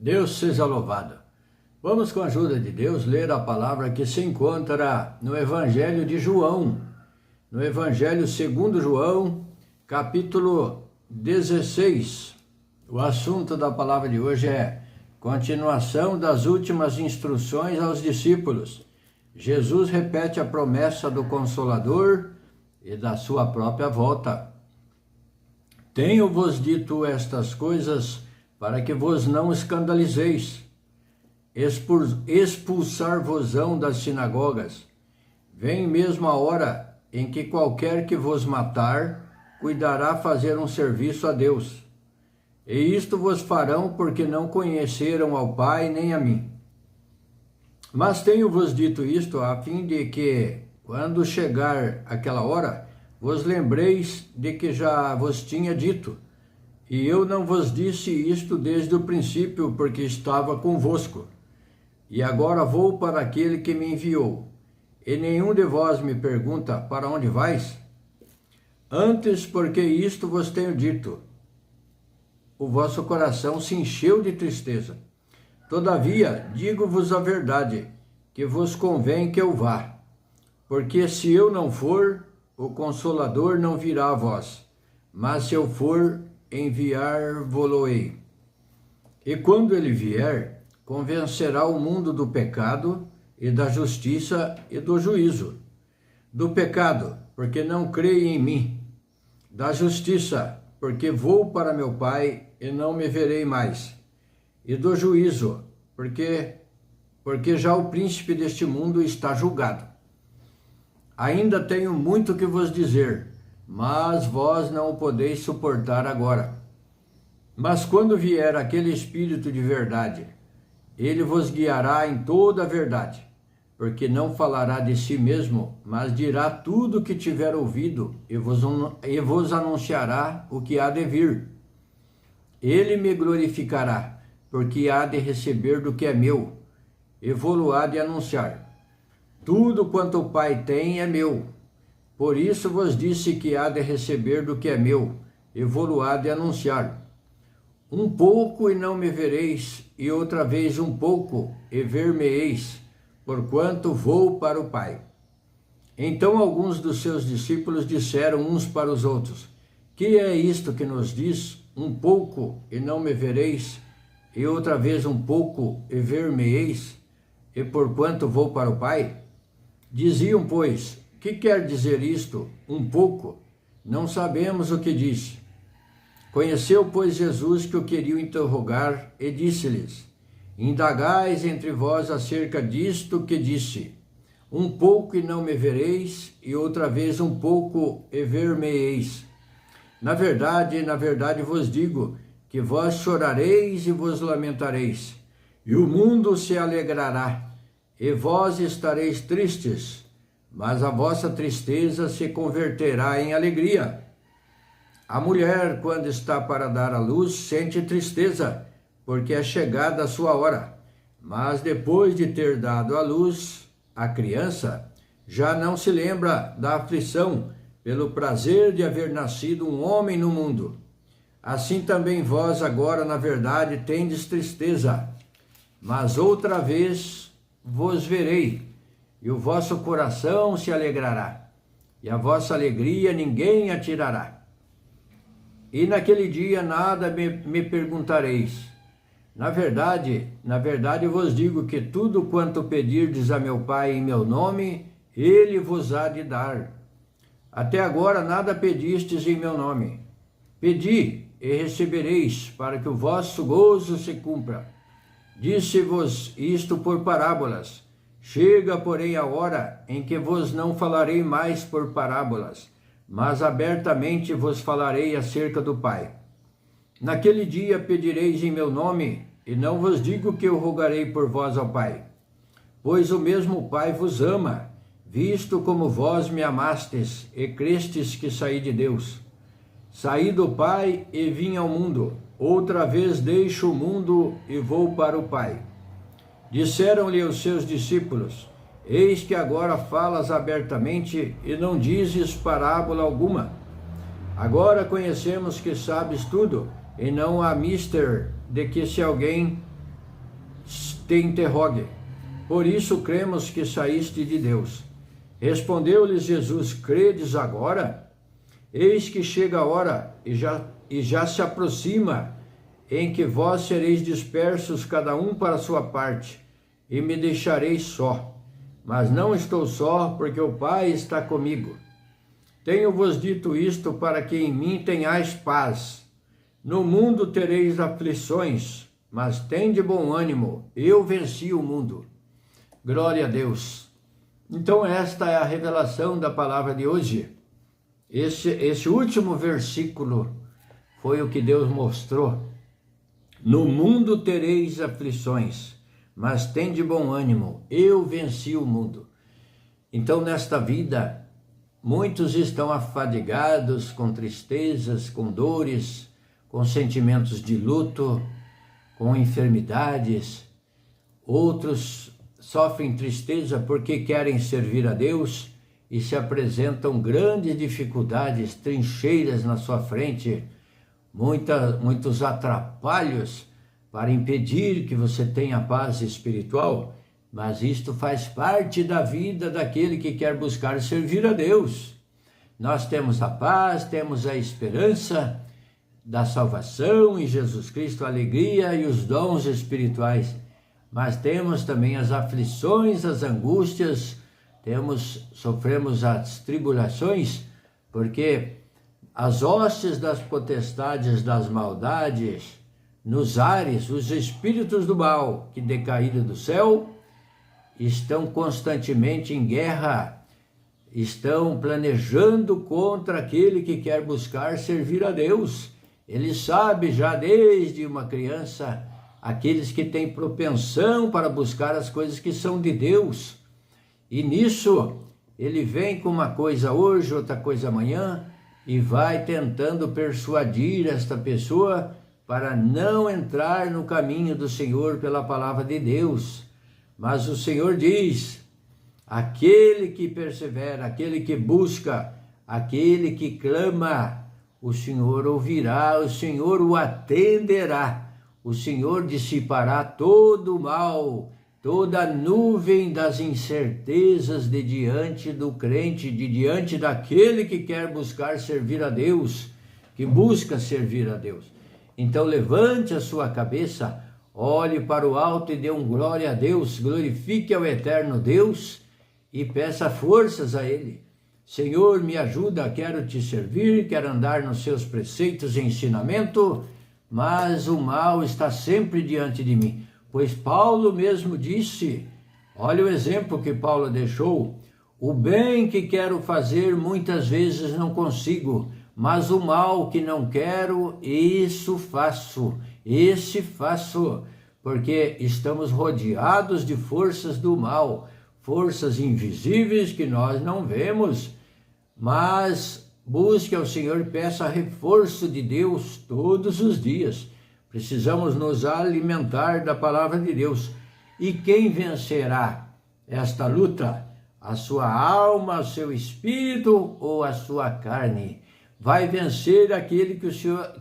Deus seja louvado. Vamos, com a ajuda de Deus, ler a palavra que se encontra no Evangelho de João, no Evangelho segundo João, capítulo 16. O assunto da palavra de hoje é continuação das últimas instruções aos discípulos. Jesus repete a promessa do Consolador e da sua própria volta. Tenho-vos dito estas coisas para que vos não escandalizeis. Expulsar-vos-ão das sinagogas. Vem mesmo a hora em que qualquer que vos matar cuidará fazer um serviço a Deus. E isto vos farão porque não conheceram ao Pai nem a mim. Mas tenho-vos dito isto a fim de que, quando chegar aquela hora, vos lembreis de que já vos tinha dito. E eu não vos disse isto desde o princípio, porque estava convosco. E agora vou para aquele que me enviou. E nenhum de vós me pergunta, para onde vais? Antes, porque isto vos tenho dito, o vosso coração se encheu de tristeza. Todavia, digo-vos a verdade, que vos convém que eu vá. Porque se eu não for, o Consolador não virá a vós. Mas se eu for, enviar-vos-ei. E quando ele vier, convencerá o mundo do pecado e da justiça e do juízo. Do pecado, porque não creem em mim. Da justiça, porque vou para meu Pai e não me verei mais. E do juízo, porque já o príncipe deste mundo está julgado. Ainda tenho muito que vos dizer, mas vós não o podeis suportar agora. Mas quando vier aquele Espírito de verdade, ele vos guiará em toda a verdade, porque não falará de si mesmo, mas dirá tudo o que tiver ouvido e vos anunciará o que há de vir. Ele me glorificará, porque há de receber do que é meu, e vou-lo há de anunciar. Tudo quanto o Pai tem é meu. Por isso vos disse que há de receber do que é meu, e vou-lo há de anunciar. Um pouco e não me vereis, e outra vez um pouco e ver-me-eis, porquanto vou para o Pai. Então alguns dos seus discípulos disseram uns para os outros: Que é isto que nos diz? Um pouco e não me vereis, e outra vez um pouco e ver-me-eis, e porquanto vou para o Pai? Diziam, pois: Que quer dizer isto? Um pouco? Não sabemos o que diz. Conheceu, pois, Jesus que o queriam interrogar, e disse-lhes: Indagais entre vós acerca disto que disse. Um pouco e não me vereis, e outra vez um pouco e ver-me-eis. Na verdade vos digo, que vós chorareis e vos lamentareis, e o mundo se alegrará, e vós estareis tristes, mas a vossa tristeza se converterá em alegria. A mulher, quando está para dar à luz, sente tristeza, porque é chegada a sua hora. Mas depois de ter dado à luz a criança, já não se lembra da aflição, pelo prazer de haver nascido um homem no mundo. Assim também vós agora, na verdade, tendes tristeza, mas outra vez vos verei, e o vosso coração se alegrará, e a vossa alegria ninguém a tirará. E naquele dia nada me perguntareis. Na verdade vos digo que tudo quanto pedirdes a meu Pai em meu nome, ele vos há de dar. Até agora nada pedistes em meu nome. Pedi e recebereis, para que o vosso gozo se cumpra. Disse-vos isto por parábolas. Chega, porém, a hora em que vos não falarei mais por parábolas, mas abertamente vos falarei acerca do Pai. Naquele dia pedireis em meu nome, e não vos digo que eu rogarei por vós ao Pai, pois o mesmo Pai vos ama, visto como vós me amastes e crestes que saí de Deus. Saí do Pai e vim ao mundo, outra vez deixo o mundo e vou para o Pai. Disseram-lhe os seus discípulos: Eis que agora falas abertamente e não dizes parábola alguma. Agora conhecemos que sabes tudo, e não há mister de que se alguém te interrogue. Por isso cremos que saíste de Deus. Respondeu-lhes Jesus: credes agora? Eis que chega a hora, e já se aproxima, em que vós sereis dispersos cada um para a sua parte, e me deixareis só. Mas não estou só, porque o Pai está comigo. Tenho-vos dito isto para que em mim tenhais paz. No mundo tereis aflições, mas tende bom ânimo, eu venci o mundo. Glória a Deus. Então esta é a revelação da palavra de hoje. Esse último versículo foi o que Deus mostrou. No mundo tereis aflições, mas tende bom ânimo, eu venci o mundo. Então nesta vida, muitos estão afadigados, com tristezas, com dores, com sentimentos de luto, com enfermidades. Outros sofrem tristeza porque querem servir a Deus e se apresentam grandes dificuldades, trincheiras na sua frente, muitos atrapalhos para impedir que você tenha paz espiritual, mas isto faz parte da vida daquele que quer buscar servir a Deus. Nós temos a paz, temos a esperança da salvação em Jesus Cristo, a alegria e os dons espirituais, mas temos também as aflições, as angústias, sofremos as tribulações, porque as hostes das potestades das maldades nos ares, os espíritos do mal que decaíram do céu, estão constantemente em guerra, estão planejando contra aquele que quer buscar servir a Deus. Ele sabe já desde uma criança, aqueles que têm propensão para buscar as coisas que são de Deus. E nisso, ele vem com uma coisa hoje, outra coisa amanhã, e vai tentando persuadir esta pessoa para não entrar no caminho do Senhor pela palavra de Deus. Mas o Senhor diz: aquele que persevera, aquele que busca, aquele que clama, o Senhor ouvirá, o Senhor o atenderá, o Senhor dissipará todo o mal, toda a nuvem das incertezas de diante do crente, de diante daquele que quer buscar servir a Deus, que busca servir a Deus. Então levante a sua cabeça, olhe para o alto e dê glória a Deus, glorifique ao eterno Deus e peça forças a Ele. Senhor, me ajuda, quero te servir, quero andar nos seus preceitos e ensinamento, mas o mal está sempre diante de mim. Pois Paulo mesmo disse, olha o exemplo que Paulo deixou: o bem que quero fazer muitas vezes não consigo, mas o mal que não quero, esse faço, porque estamos rodeados de forças do mal, forças invisíveis que nós não vemos, mas busque ao Senhor, peça reforço de Deus todos os dias. Precisamos nos alimentar da palavra de Deus. E quem vencerá esta luta? A sua alma, o seu espírito ou a sua carne? Vai vencer aquele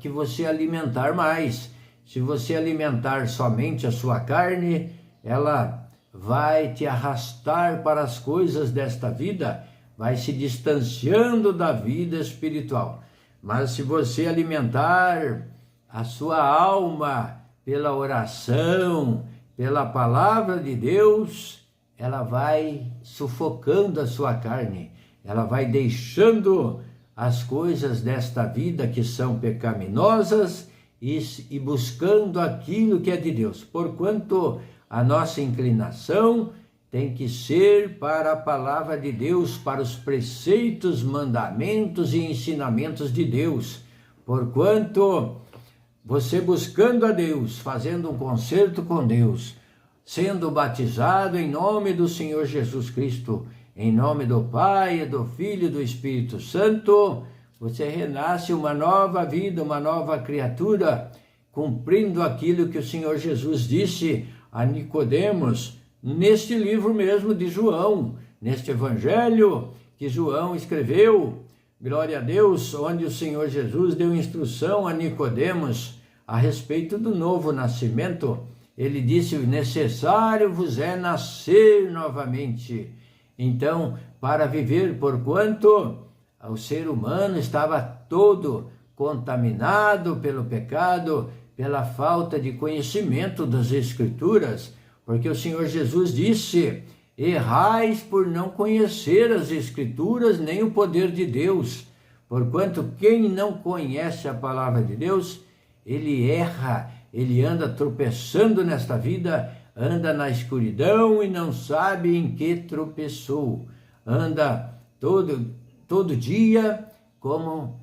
que você alimentar mais. Se você alimentar somente a sua carne, ela vai te arrastar para as coisas desta vida, vai se distanciando da vida espiritual. Mas se você alimentar a sua alma pela oração, pela palavra de Deus, ela vai sufocando a sua carne, ela vai deixando as coisas desta vida que são pecaminosas e buscando aquilo que é de Deus. Porquanto a nossa inclinação tem que ser para a palavra de Deus, para os preceitos, mandamentos e ensinamentos de Deus. Porquanto você buscando a Deus, fazendo um concerto com Deus, sendo batizado em nome do Senhor Jesus Cristo, em nome do Pai, do Filho e do Espírito Santo, você renasce uma nova vida, uma nova criatura, cumprindo aquilo que o Senhor Jesus disse a Nicodemos, neste livro mesmo de João, neste evangelho que João escreveu, glória a Deus, onde o Senhor Jesus deu instrução a Nicodemos a respeito do novo nascimento. ele disse: necessário vos é nascer novamente. Então, para viver, porquanto o ser humano estava todo contaminado pelo pecado, pela falta de conhecimento das Escrituras, porque o Senhor Jesus disse: errais por não conhecer as Escrituras nem o poder de Deus, porquanto quem não conhece a palavra de Deus, ele erra, ele anda tropeçando nesta vida, anda na escuridão e não sabe em que tropeçou, anda todo dia como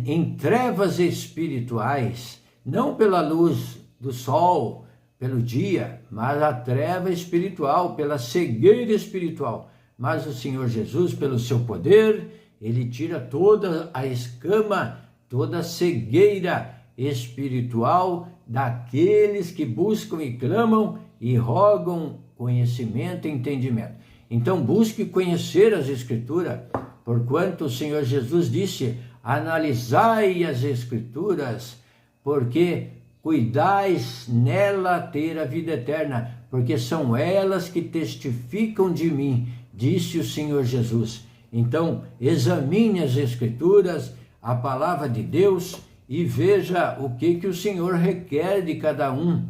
em trevas espirituais, não pela luz do sol, pelo dia, mas a treva espiritual, pela cegueira espiritual. Mas o Senhor Jesus, pelo seu poder, ele tira toda a escama, toda a cegueira espiritual daqueles que buscam e clamam e rogam conhecimento e entendimento. Então busque conhecer as Escrituras, porquanto o Senhor Jesus disse: analisai as Escrituras, porque cuidais nela ter a vida eterna, porque são elas que testificam de mim, disse o Senhor Jesus. Então, examine as Escrituras, a palavra de Deus, e veja o que o Senhor requer de cada um,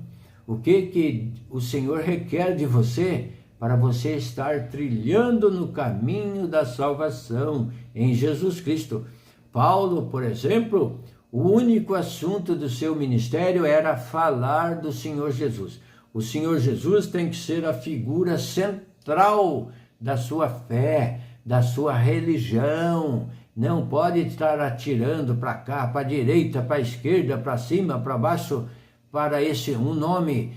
o que o Senhor requer de você, para você estar trilhando no caminho da salvação em Jesus Cristo. Paulo, por exemplo, o único assunto do seu ministério era falar do Senhor Jesus. O Senhor Jesus tem que ser a figura central da sua fé, da sua religião. Não pode estar atirando para cá, para a direita, para a esquerda, para cima, para baixo, para um nome,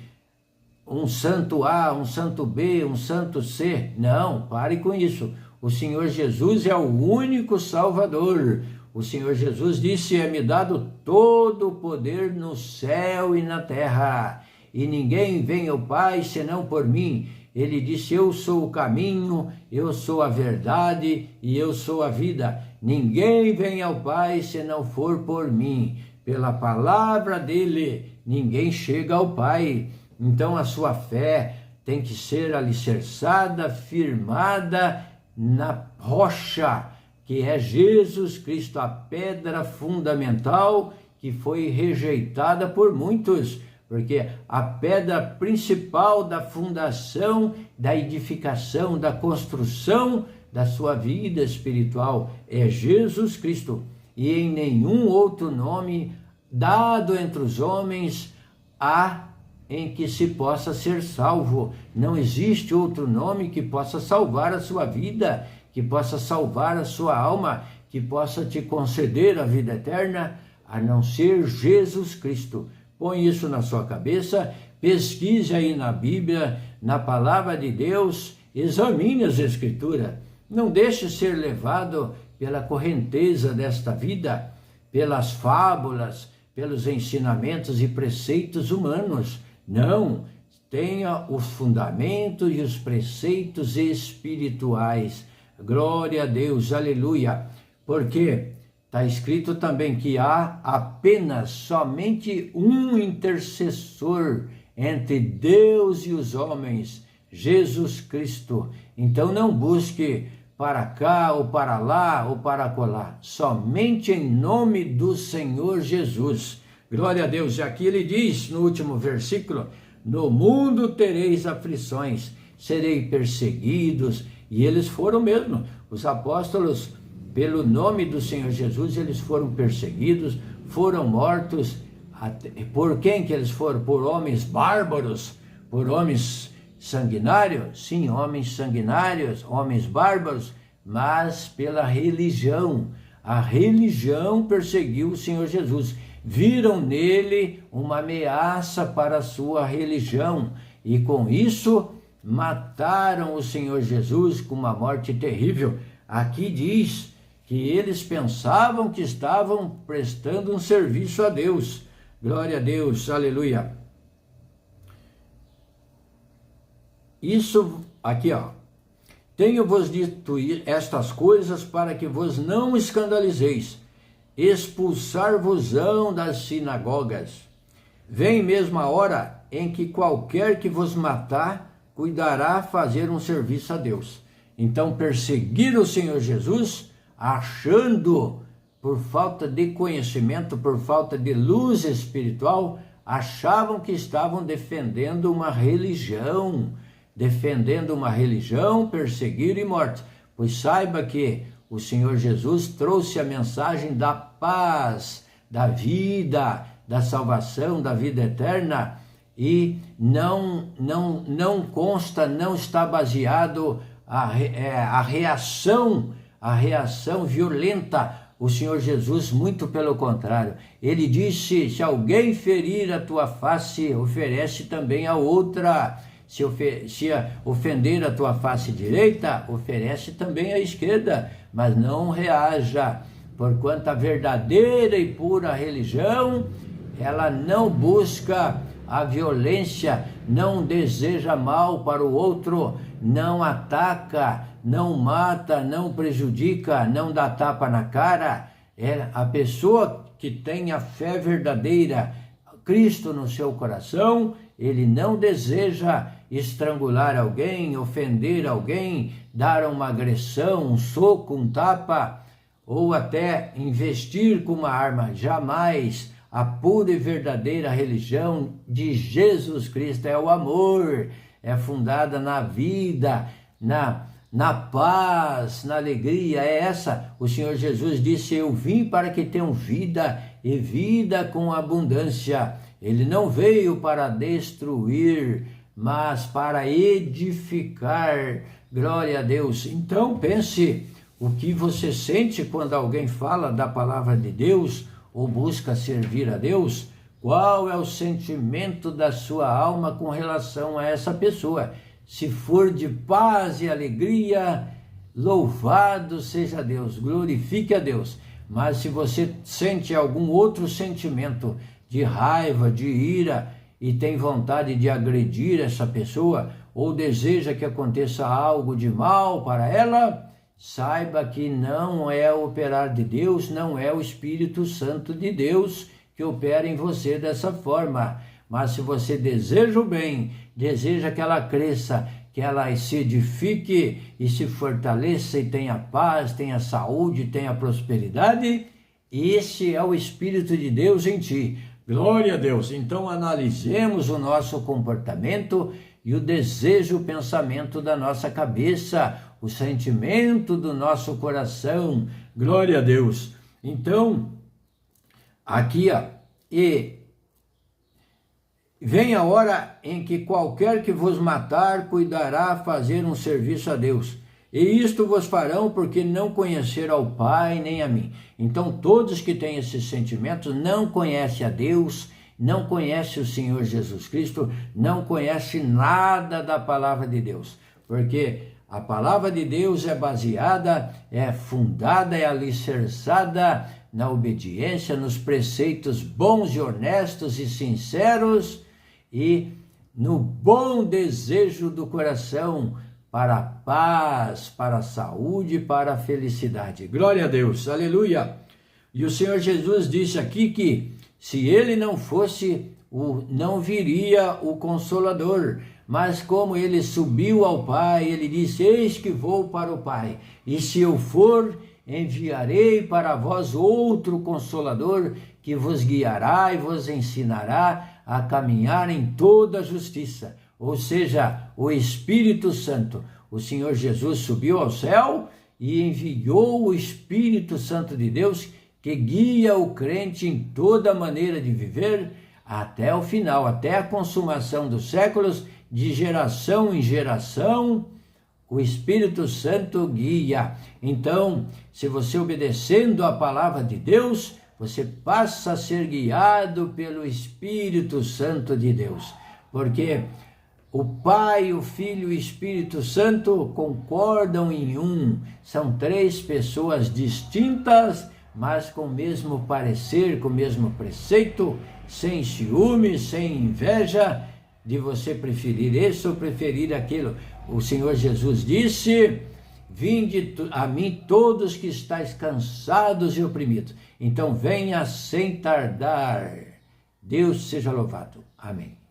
um santo A, um santo B, um santo C. Não, pare com isso. O Senhor Jesus é o único Salvador. O Senhor Jesus disse: é-me dado todo o poder no céu e na terra, e ninguém vem ao Pai senão por mim. Ele disse: eu sou o caminho, eu sou a verdade e eu sou a vida. Ninguém vem ao Pai se não for por mim. Pela palavra dele, ninguém chega ao Pai. Então a sua fé tem que ser alicerçada, firmada na rocha, que é Jesus Cristo, a pedra fundamental que foi rejeitada por muitos, porque a pedra principal da fundação, da edificação, da construção da sua vida espiritual é Jesus Cristo, e em nenhum outro nome dado entre os homens há em que se possa ser salvo. Não existe outro nome que possa salvar a sua vida, que possa salvar a sua alma, que possa te conceder a vida eterna, a não ser Jesus Cristo. Põe isso na sua cabeça, pesquise aí na Bíblia, na palavra de Deus, examine as Escrituras. Não deixe ser levado pela correnteza desta vida, pelas fábulas, pelos ensinamentos e preceitos humanos. Não, tenha os fundamentos e os preceitos espirituais. Glória a Deus, aleluia, porque está escrito também que há apenas somente um intercessor entre Deus e os homens, Jesus Cristo. Então não busque para cá ou para lá ou para acolá, somente em nome do Senhor Jesus. Glória a Deus. E aqui ele diz no último versículo: no mundo tereis aflições, serei perseguidos. E eles foram mesmo, os apóstolos, pelo nome do Senhor Jesus, eles foram perseguidos, foram mortos. Por quem que eles foram? Por homens bárbaros, por homens sanguinários? Sim, homens sanguinários, homens bárbaros, mas pela religião. A religião perseguiu o Senhor Jesus. Viram nele uma ameaça para a sua religião, e com isso mataram o Senhor Jesus com uma morte terrível. Aqui diz que eles pensavam que estavam prestando um serviço a Deus. Glória a Deus, aleluia. Isso aqui, ó. Tenho-vos dito estas coisas para que vos não escandalizeis. Expulsar-vos-ão das sinagogas. Vem mesmo a hora em que qualquer que vos matar, cuidará fazer um serviço a Deus. Então perseguiram o Senhor Jesus, achando, por falta de conhecimento, por falta de luz espiritual, achavam que estavam defendendo uma religião, perseguiram e morte. Pois saiba que o Senhor Jesus trouxe a mensagem da paz, da vida, da salvação, da vida eterna, e não consta, não está baseado a reação violenta. O Senhor Jesus, muito pelo contrário, ele disse: se alguém ferir a tua face, oferece também a outra. Se ofender a tua face direita, oferece também a esquerda, mas não reaja, porquanto a verdadeira e pura religião, ela não busca a violência, não deseja mal para o outro, não ataca, não mata, não prejudica, não dá tapa na cara. É a pessoa que tem a fé verdadeira, Cristo no seu coração, ele não deseja estrangular alguém, ofender alguém, dar uma agressão, um soco, um tapa, ou até investir com uma arma. Jamais. A pura e verdadeira religião de Jesus Cristo é o amor, é fundada na vida, na paz, na alegria. É essa. O Senhor Jesus disse: eu vim para que tenham vida e vida com abundância. Ele não veio para destruir, mas para edificar. Glória a Deus. Então pense o que você sente quando alguém fala da palavra de Deus ou busca servir a Deus. Qual é o sentimento da sua alma com relação a essa pessoa? Se for de paz e alegria, louvado seja Deus, glorifique a Deus. Mas se você sente algum outro sentimento de raiva, de ira, e tem vontade de agredir essa pessoa, ou deseja que aconteça algo de mal para ela, saiba que não é o operar de Deus, não é o Espírito Santo de Deus que opera em você dessa forma. Mas se você deseja o bem, deseja que ela cresça, que ela se edifique e se fortaleça e tenha paz, tenha saúde, tenha prosperidade, esse é o Espírito de Deus em ti. Glória a Deus. Então analisemos o nosso comportamento e o desejo, o pensamento da nossa cabeça, o sentimento do nosso coração. Glória a Deus. Então, aqui, e vem a hora em que qualquer que vos matar, cuidará fazer um serviço a Deus. E isto vos farão porque não conheceram ao Pai nem a mim. Então, todos que têm esses sentimentos não conhecem a Deus, não conhecem o Senhor Jesus Cristo, não conhecem nada da palavra de Deus. Porque a palavra de Deus é baseada, é fundada, é alicerçada na obediência, nos preceitos bons e honestos e sinceros e no bom desejo do coração para a paz, para a saúde, para a felicidade. Glória a Deus, aleluia! E o Senhor Jesus disse aqui que se ele não fosse, não viria o Consolador. Mas como ele subiu ao Pai, ele disse: eis que vou para o Pai, e se eu for, enviarei para vós outro Consolador, que vos guiará e vos ensinará a caminhar em toda a justiça. Ou seja, o Espírito Santo. O Senhor Jesus subiu ao céu e enviou o Espírito Santo de Deus, que guia o crente em toda maneira de viver, até o final, até a consumação dos séculos. De geração em geração, o Espírito Santo guia. Então, se você obedecendo a palavra de Deus, você passa a ser guiado pelo Espírito Santo de Deus. Porque o Pai, o Filho e o Espírito Santo concordam em um. São três pessoas distintas, mas com o mesmo parecer, com o mesmo preceito, sem ciúme, sem inveja, de você preferir esse ou preferir aquilo. O Senhor Jesus disse: vinde a mim todos que estáis cansados e oprimidos. Então venha sem tardar. Deus seja louvado. Amém.